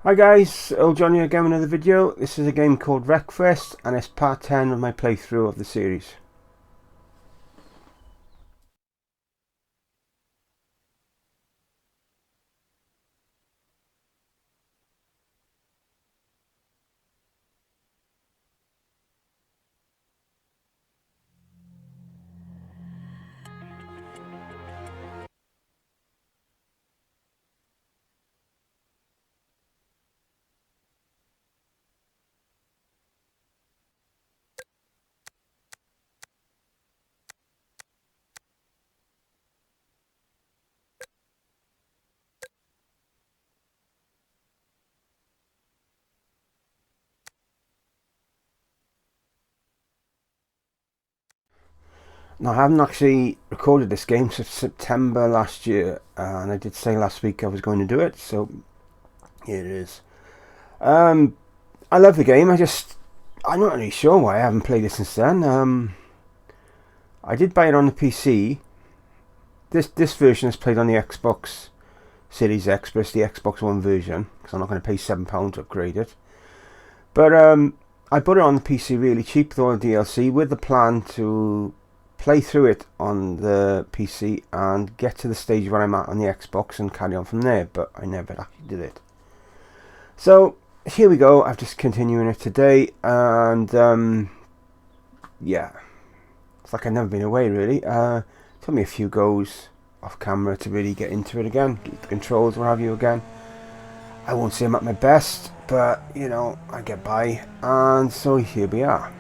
Hi guys, old Johnny again with another video. This is a game called Wreckfest and it's part 10 of my playthrough of the series. Now I haven't actually recorded this game since September last year and I did say last week I was going to do it, so here it is. I love the game, I'm not really sure why I haven't played it since then. I did buy it on the PC. This version is played on the Xbox Series X, but it's the Xbox One version because I'm not going to pay £7 to upgrade it. But I bought it on the PC really cheap with all the DLC with the plan to play through it on the PC and get to the stage where I'm at on the Xbox and carry on from there, but I never actually did it. So here we go, I'm just continuing it today, and yeah, it's like I've never been away really. Took me a few goes off camera to really get into it again, get the controls, what have you again. I won't say I'm at my best, but you know, I get by, and so here we are.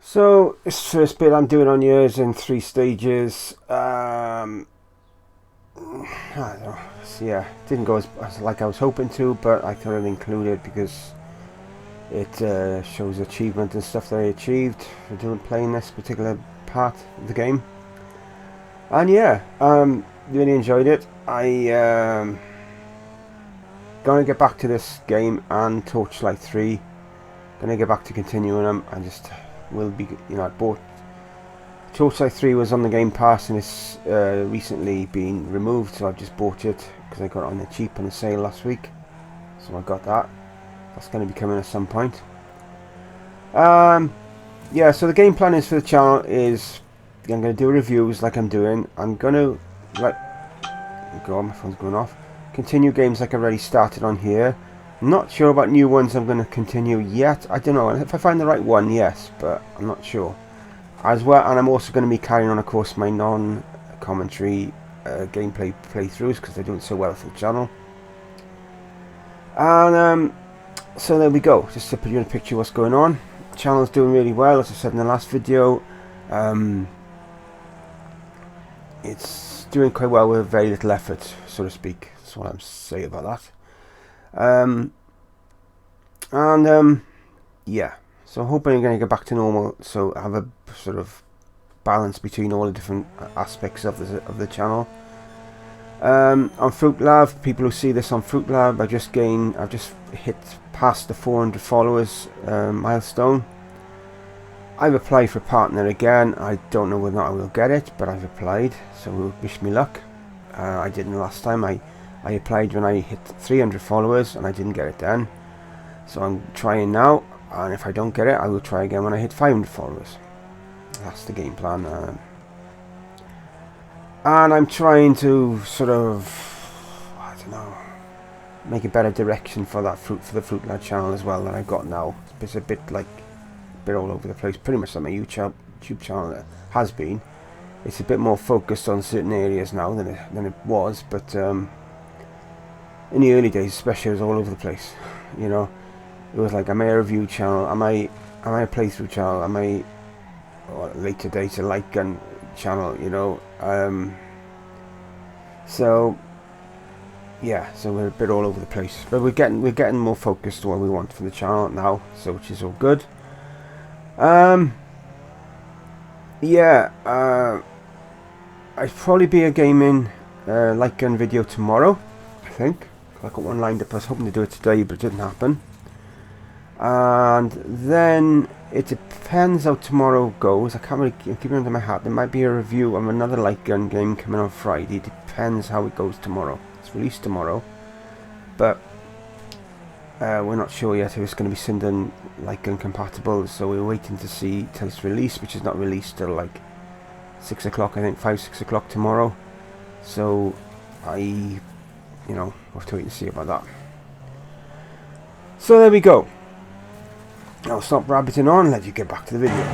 So this first bit I'm doing on here is in 3 stages. I don't know. So yeah, didn't go as like I was hoping to, but I thought I'd include it because it shows achievement and stuff that I achieved for doing playing this particular part of the game. And yeah, really enjoyed it. Gonna get back to this game and Torchlight 3 gonna get back to continuing them. I just will be, you know, I bought Toolside 3 was on the Game Pass and it's recently been removed, so I've just bought it because I got it on the cheap on the sale last week. So I got that. That's going to be coming at some point. Yeah, so the game plan is for the channel is I'm going to do reviews like I'm doing. I'm going to go on, my phone's going off. Continue games like I already started on here. Not sure about new ones I'm going to continue yet. I don't know. If I find the right one, yes, but I'm not sure. As well, and I'm also going to be carrying on, of course, my non-commentary gameplay playthroughs because they're doing so well for the channel. And so there we go. Just to put you in a picture of what's going on. The channel's doing really well, as I said in the last video. It's doing quite well with very little effort, so to speak. That's what I'm saying about that. Yeah. So I'm hoping I'm going to get back to normal, so I have a sort of balance between all the different aspects of the channel. On Fruit Lab, people who see this on Fruit Lab, I've just hit past the 400 followers milestone. I've applied for a partner again. I don't know whether or not I will get it, but I've applied, so wish me luck. I didn't last time. I applied when I hit 300 followers and I didn't get it then. So I'm trying now. And if I don't get it, I will try again when I hit 500 followers. That's the game plan. And I'm trying to sort of, I don't know, make a better direction for the Fruit Lad channel as well that I've got now. It's a bit all over the place. Pretty much like my YouTube channel has been. It's a bit more focused on certain areas now than it was. But in the early days, especially, it was all over the place. You know. It was like, am I a review channel? Am I a playthrough channel? Am I later date a light gun channel? You know. So yeah, so we're a bit all over the place, but we're getting more focused on what we want from the channel now, so which is all good. Yeah. I'd probably be a gaming light gun video tomorrow. I think I got one lined up. I was hoping to do it today, but it didn't happen. And then it depends how tomorrow goes. I can't really keep it under my hat. There might be a review of another light gun game coming on Friday. It depends how it goes tomorrow. It's released tomorrow, but we're not sure yet if it's going to be Sinden light gun compatible. So we're waiting to see till it's released, which is not released till like 6 o'clock. I think 5-6 o'clock tomorrow. So we'll have to wait and see about that. So there we go. I'll stop rabbiting on and let you get back to the video.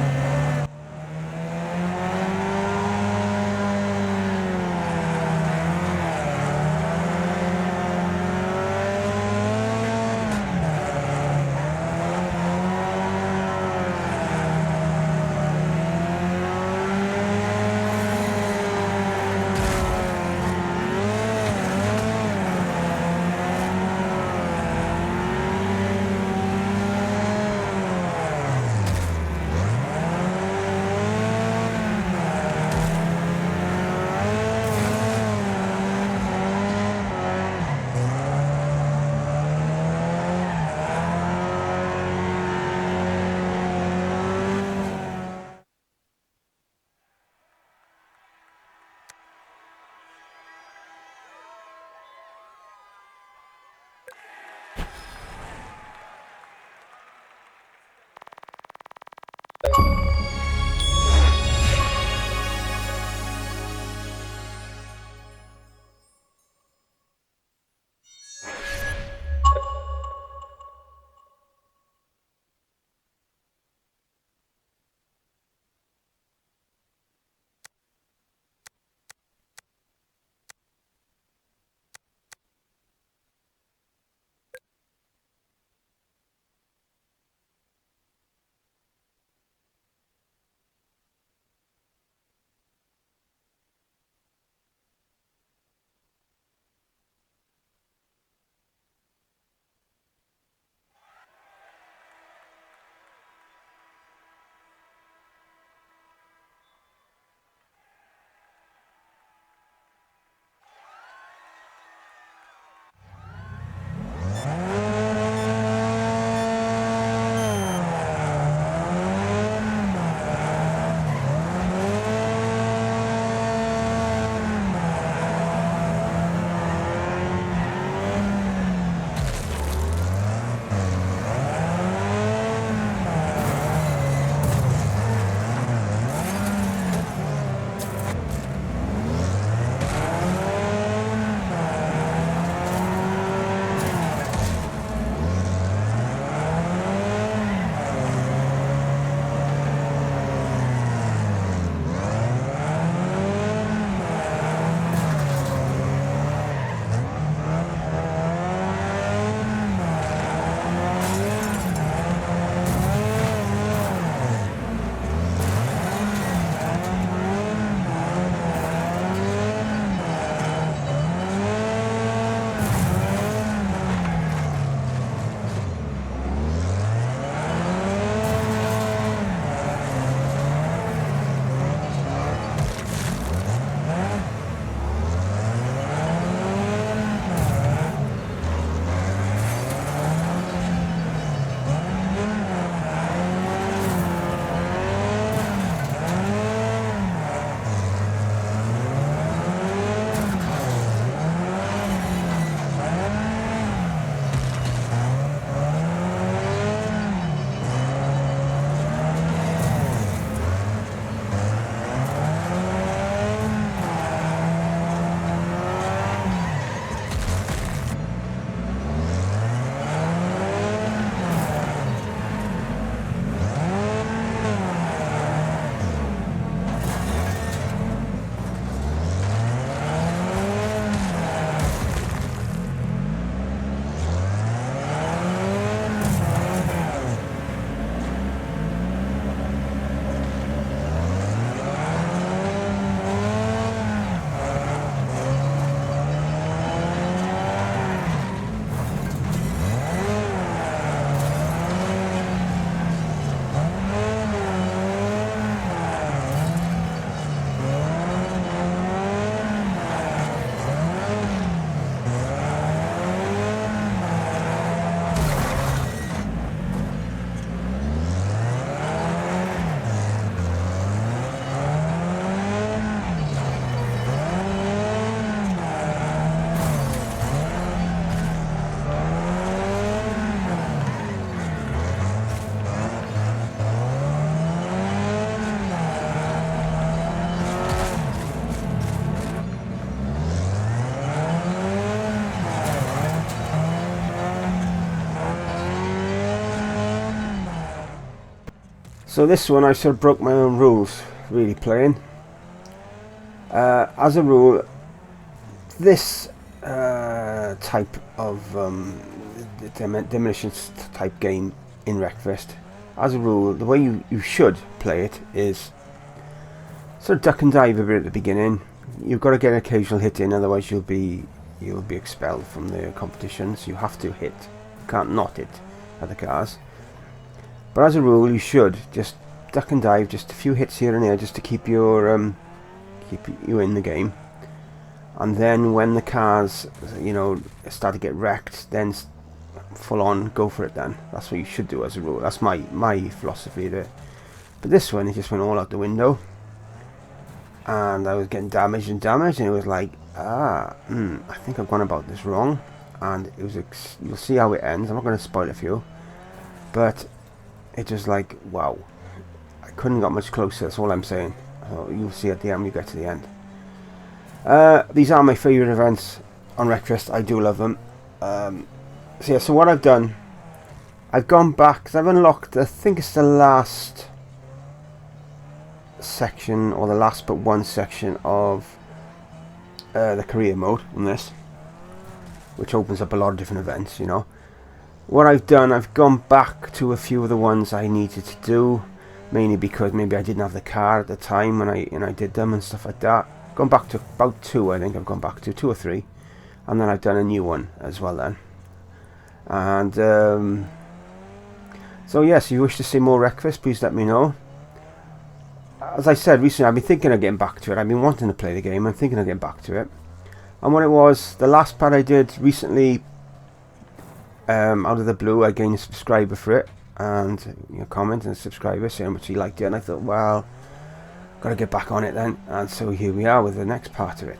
So this one I sort of broke my own rules, really playing. As a rule, this type of demolition type game in Wreckfest, as a rule, the way you should play it is sort of duck and dive a bit at the beginning. You've got to get an occasional hit in, otherwise you'll be expelled from the competitions. You have to hit, you can't not hit other cars. But as a rule, you should just duck and dive, just a few hits here and there, just to keep your keep you in the game. And then when the cars, you know, start to get wrecked, then full on go for it. Then that's what you should do as a rule. That's my philosophy there. But this one, it just went all out the window, and I was getting damaged, and it was like, I think I've gone about this wrong. And it was, you'll see how it ends. I'm not going to spoil it for you, but it was like, wow, I couldn't got much closer. That's all I'm saying. You'll see at the end when you get to the end. These are my favourite events on Wreckfest. I do love them. So yeah, so what I've done, I've gone back, because I've unlocked, I think it's the last section, or the last but one section of the career mode in this, which opens up a lot of different events, you know. What I've done, I've gone back to a few of the ones I needed to do, mainly because maybe I didn't have the car at the time when I did them and stuff like that. Gone back to about 2, I think I've gone back to 2 or 3, and then I've done a new one as well then. And so yes, if you wish to see more Wreckfest, please let me know. As I said recently, I've been thinking of getting back to it. I've been wanting to play the game and thinking of getting back to it. And what it was, the last part I did recently, out of the blue, I gained a subscriber for it, and comment and a subscriber saying how much he liked it, and I thought, well, got to get back on it then. And so here we are with the next part of it.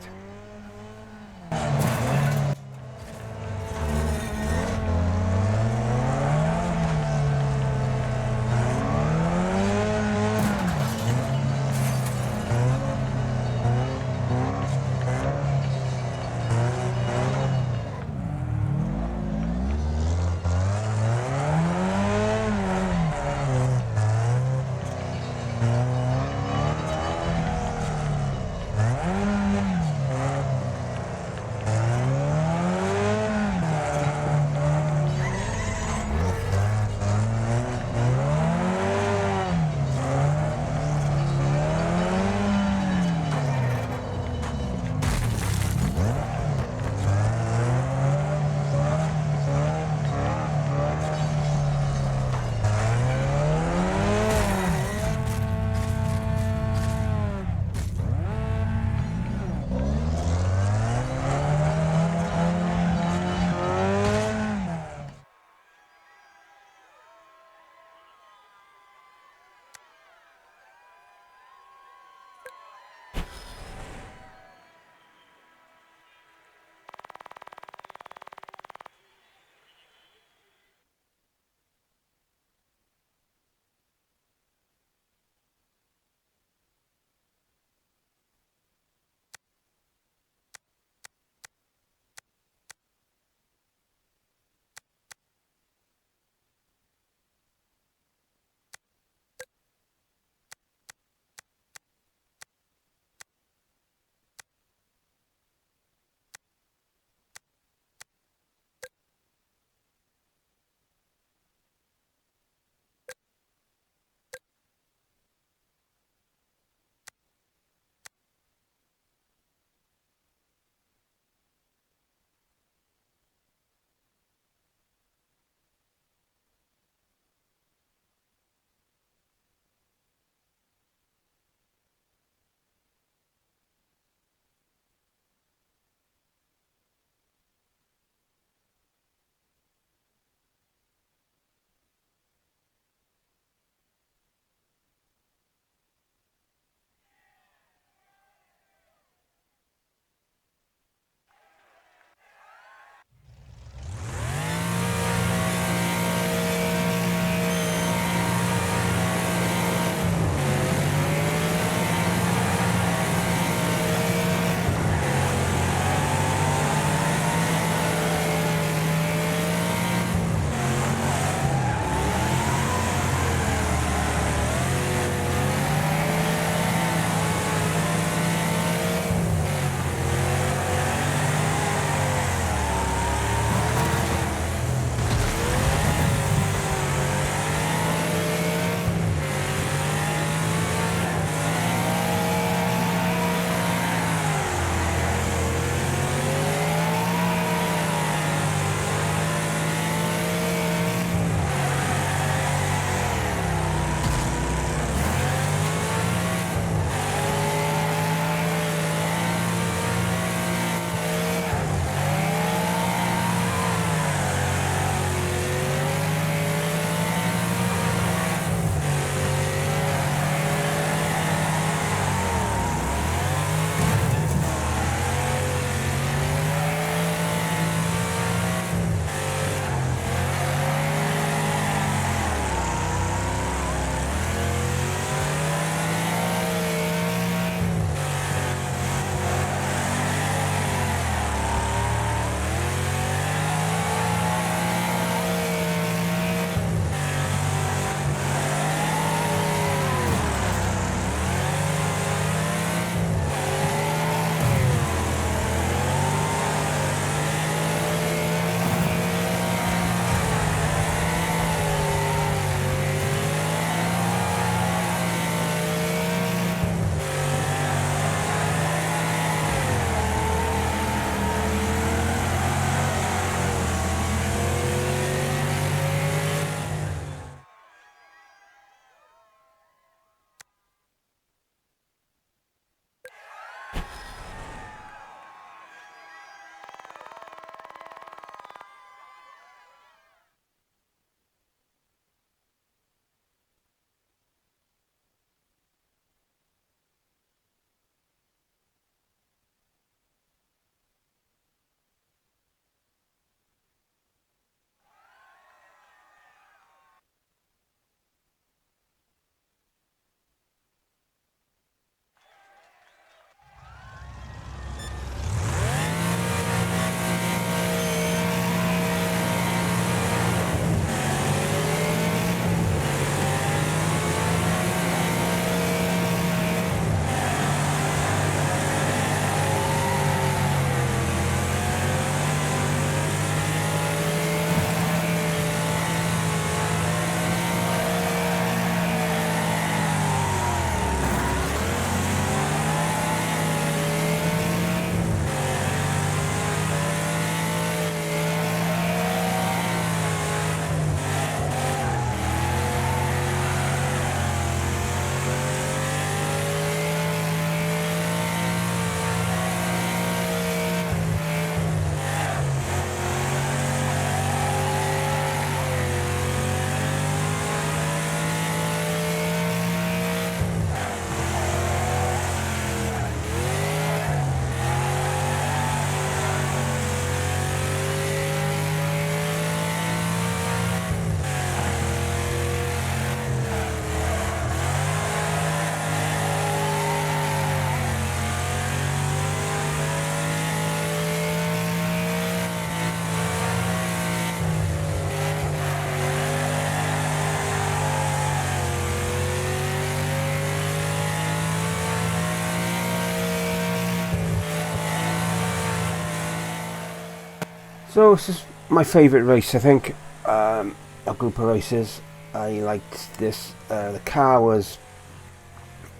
So this is my favourite race, I think. A group of races. I liked this. The car was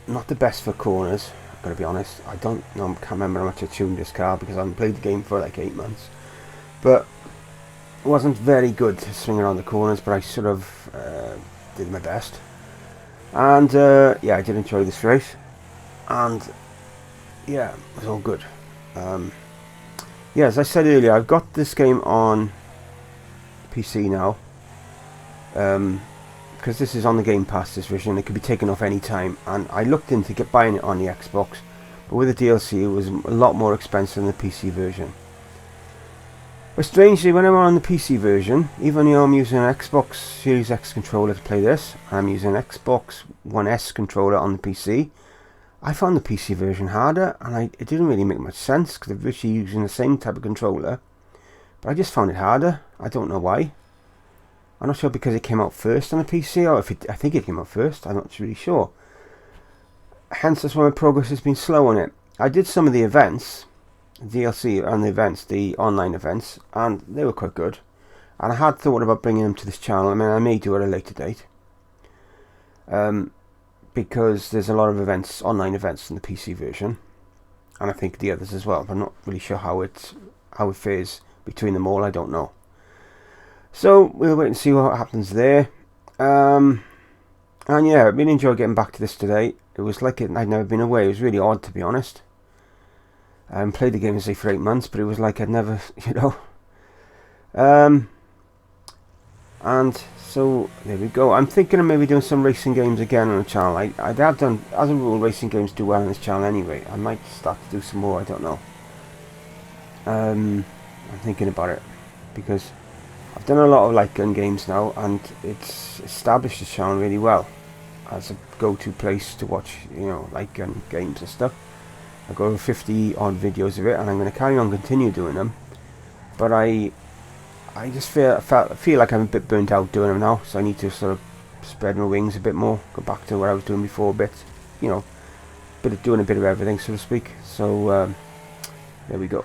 not the best for corners, I've got to be honest. I don't know, can't remember how much I tuned this car because I haven't played the game for like 8 months. But it wasn't very good to swing around the corners, but I sort of did my best. And yeah, I did enjoy this race. And yeah, it was all good. Yeah, as I said earlier, I've got this game on PC now. Because this is on the Game Pass, this version. It could be taken off any time. And I looked into buying it on the Xbox. But with the DLC, it was a lot more expensive than the PC version. But strangely, when I'm on the PC version, even though I'm using an Xbox Series X controller to play this, and I'm using an Xbox One S controller on the PC, I found the PC version harder, and it didn't really make much sense because they're virtually using the same type of controller. But I just found it harder. I don't know why. I'm not sure because it came out first on the PC, or I think it came out first. I'm not really sure. Hence, that's why my progress has been slow on it. I did some of the events, DLC and the events, the online events, and they were quite good. And I had thought about bringing them to this channel. I mean, I may do it at a later date. Because there's a lot of events, online events in the PC version, and I think the others as well. But I'm not really sure how it fares between them all. I don't know. So we'll wait and see what happens there. And yeah, I really enjoyed getting back to this today. It was like I'd never been away. It was really odd, to be honest. I haven't played the game for 8 months, but it was like I'd never, you know. And so there we go. I'm thinking of maybe doing some racing games again on the channel. I have done, as a rule, racing games do well on this channel anyway. I might start to do some more. I don't know. I'm thinking about it because I've done a lot of light gun games now, and it's established this channel really well as a go-to place to watch, you know, light gun games and stuff. I've got over 50 odd videos of it, and I'm going to carry on continue doing them. But I just feel like I'm a bit burnt out doing them now, so I need to sort of spread my wings a bit more, go back to what I was doing before a bit, you know, doing a bit of everything, so to speak. So there we go.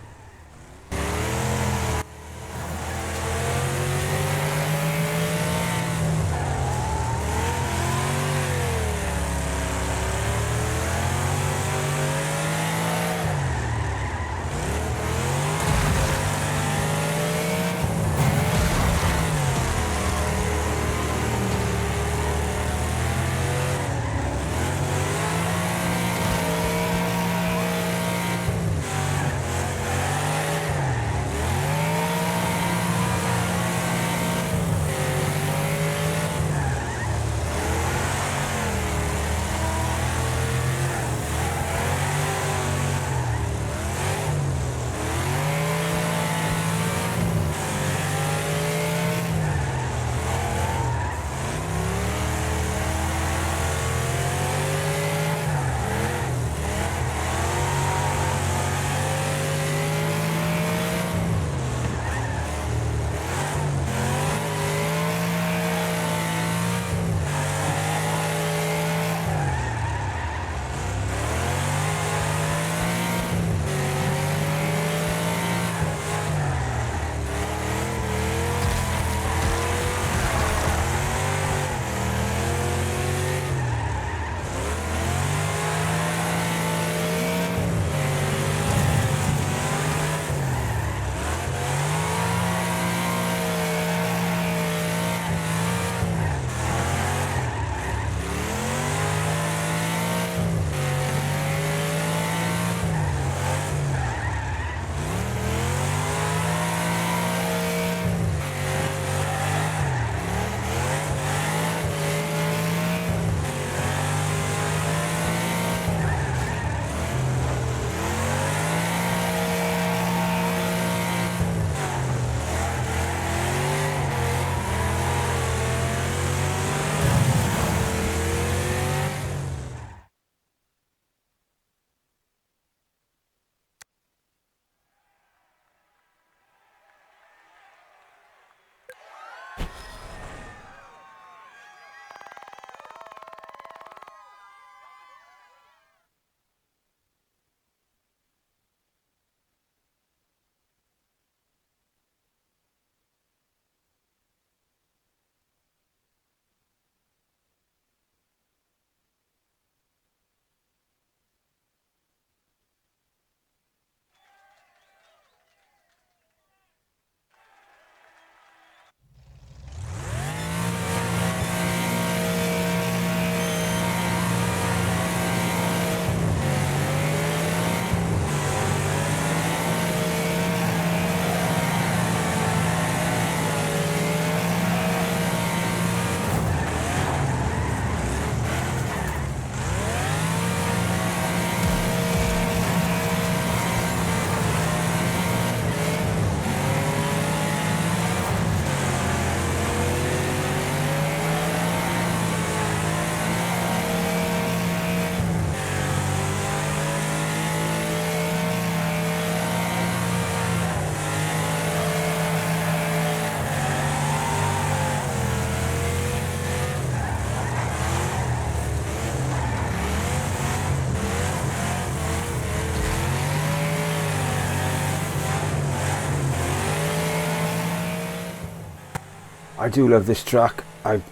I do love this track. I've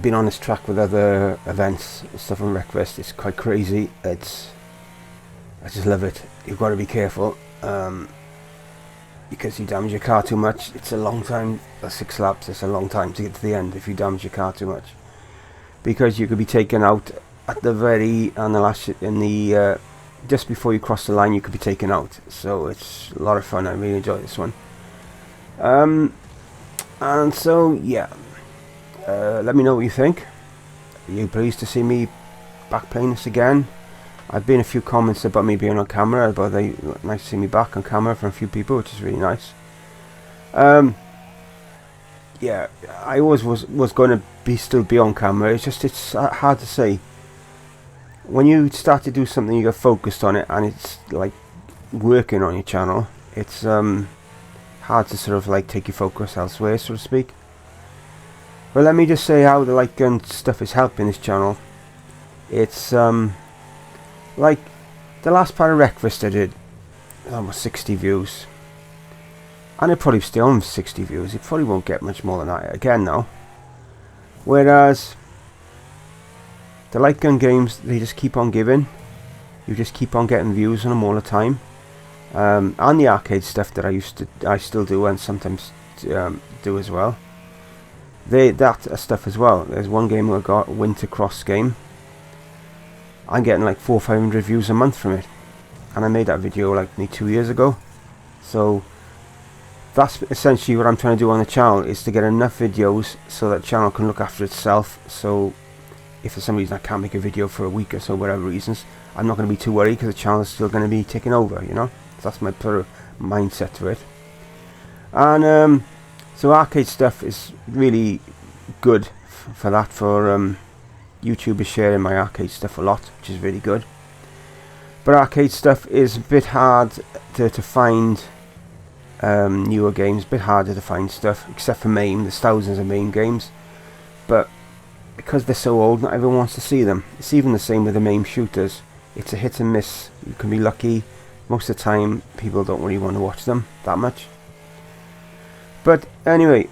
been on this track with other events and stuff on Wreckfest. It's quite crazy. I just love it. You've got to be careful because you damage your car too much. It's a long time. 6 laps. It's a long time to get to the end if you damage your car too much, because you could be taken out at the just before you cross the line. You could be taken out. So it's a lot of fun. I really enjoy this one. And so yeah. Let me know what you think. Are you pleased to see me back playing this again? I've been a few comments about me being on camera, but they nice to see me back on camera from a few people, which is really nice. Yeah, I always was going to still be on camera. It's hard to say. When you start to do something, you get focused on it, and it's like working on your channel. It's hard to sort of like take your focus elsewhere, so to speak. Well, let me just say how the light gun stuff is helping this channel. It's like the last part of Wreckfest I did, almost 60 views, and it probably still on 60 views. It probably won't get much more than that again now. Whereas the light gun games, they just keep on giving. You just keep on getting views on them all the time. And the arcade stuff that I still do and sometimes do as well. That stuff as well. There's one game I got, Winter Cross game. I'm getting like 400 or 500 views a month from it, and I made that video like 2 years ago. So that's essentially what I'm trying to do on the channel, is to get enough videos so that the channel can look after itself. So if for some reason I can't make a video for a week or so, whatever reasons, I'm not going to be too worried, because the channel is still going to be taking over, you know. So that's my sort of mindset to it. And so arcade stuff is really good for that. For YouTube is sharing my arcade stuff a lot, which is really good. But arcade stuff is a bit hard to find. Newer games, a bit harder to find stuff, except for MAME. There's thousands of MAME games, but because they're so old, not everyone wants to see them. It's even the same with the MAME shooters. It's a hit and miss. You can be lucky. Most of the time, people don't really want to watch them that much. But anyway,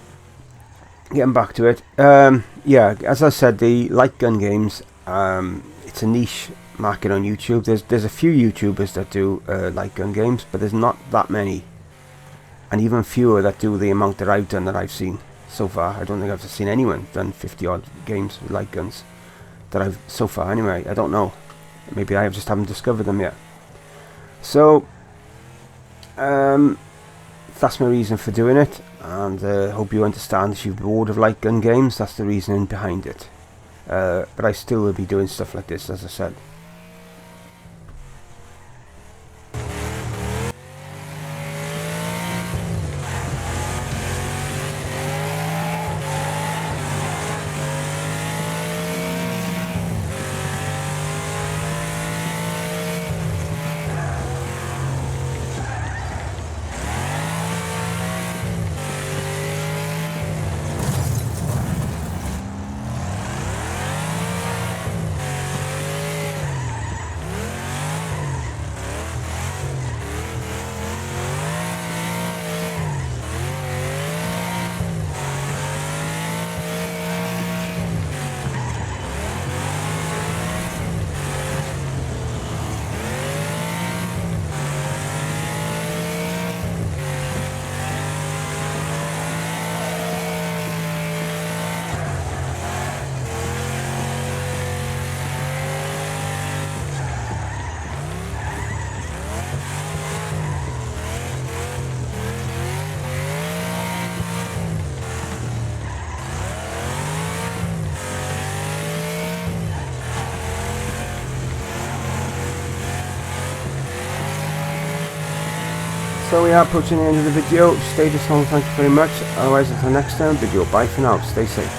getting back to it, yeah, as I said, the light gun games, it's a niche market on YouTube. There's a few YouTubers that do light gun games, but there's not that many, and even fewer that do the amount that I've done, that I've seen so far. I don't think I've seen anyone done 50 odd games with light guns that I've so far. Anyway, I don't know. Maybe I just haven't discovered them yet. So that's my reason for doing it, and hope you understand. If you're bored of light gun games, that's the reasoning behind it. But I still will be doing stuff like this, as I said. So we are approaching the end of the video. Stay this long, thank you very much. Otherwise, until next time, video. Bye for now. Stay safe.